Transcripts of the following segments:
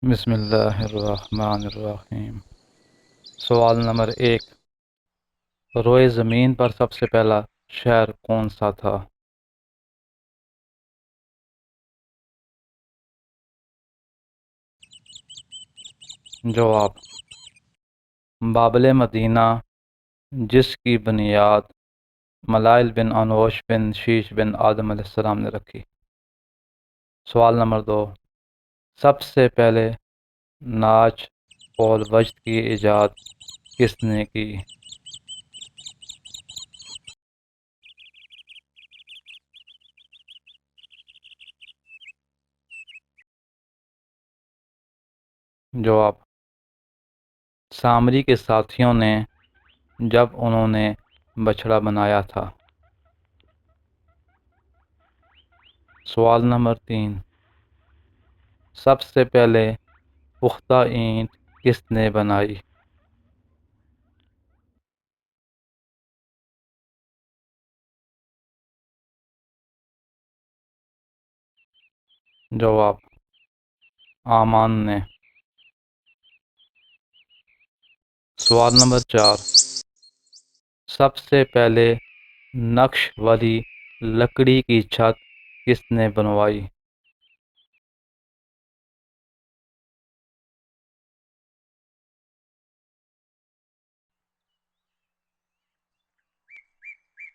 بسم اللہ الرحمن الرحیم۔ سوال نمبر 1، روئے زمین پر سب سے پہلا شہر کون سا تھا؟ جواب: بابل مدینہ، جس کی بنیاد ملائل بن انوش بن شیش بن آدم علیہ السلام نے رکھی۔ سوال نمبر 2، سب سے پہلے ناچ اور وجد کی ایجاد کس نے کی؟ جواب: سامری کے ساتھیوں نے جب انہوں نے بچھڑا بنایا تھا۔ سوال نمبر 3، سب سے پہلے پختہ اینٹ کس نے بنائی؟ جواب: آمان نے۔ سوال نمبر 4، سب سے پہلے نقش والی لکڑی کی چھت کس نے بنوائی؟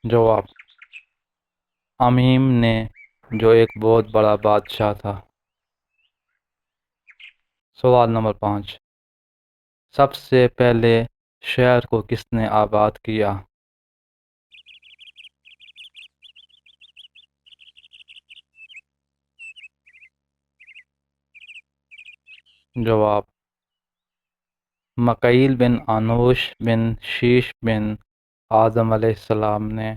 جواب: امیم نے، جو ایک بہت بڑا بادشاہ تھا۔ سوال نمبر 5، سب سے پہلے شہر کو کس نے آباد کیا؟ جواب: مکیل بن انوش بن شیش بن آدم علیہ السلام نے۔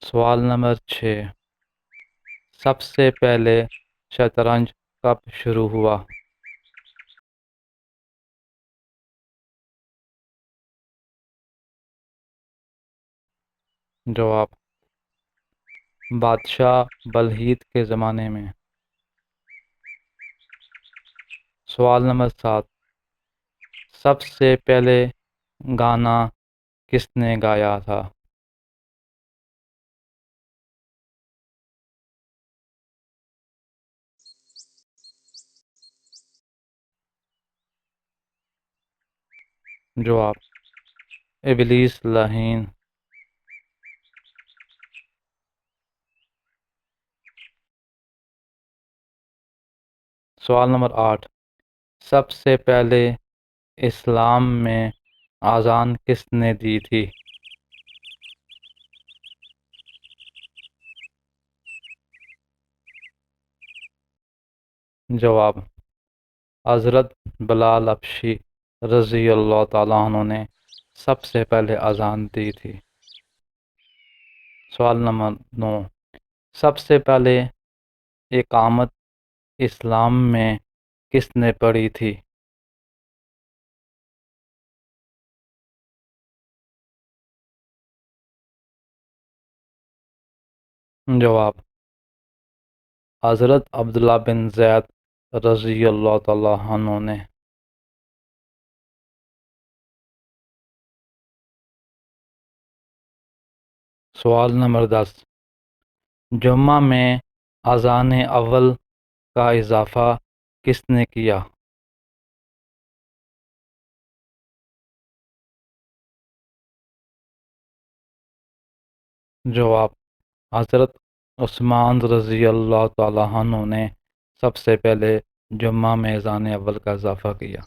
سوال نمبر 6، سب سے پہلے شطرنج کب شروع ہوا؟ جواب: بادشاہ بلہیت کے زمانے میں۔ سوال نمبر 7، سب سے پہلے گانا کس نے گایا تھا؟ جواب: ابلیس لعین۔ سوال نمبر 8، سب سے پہلے اسلام میں اذان کس نے دی تھی؟ جواب: حضرت بلال حبشی رضی اللہ تعالیٰ عنہ نے سب سے پہلے اذان دی تھی۔ سوال نمبر 9، سب سے پہلے اقامت اسلام میں کس نے پڑھی تھی؟ جواب: حضرت عبداللہ بن زید رضی اللہ تعالیٰ عنہ نے۔ سوال نمبر 10، جمعہ میں اذان اول کا اضافہ کس نے کیا؟ جواب: حضرت عثمان رضی اللہ تعالیٰ عنہ نے سب سے پہلے جمعہ میں اذان اول کا اضافہ کیا۔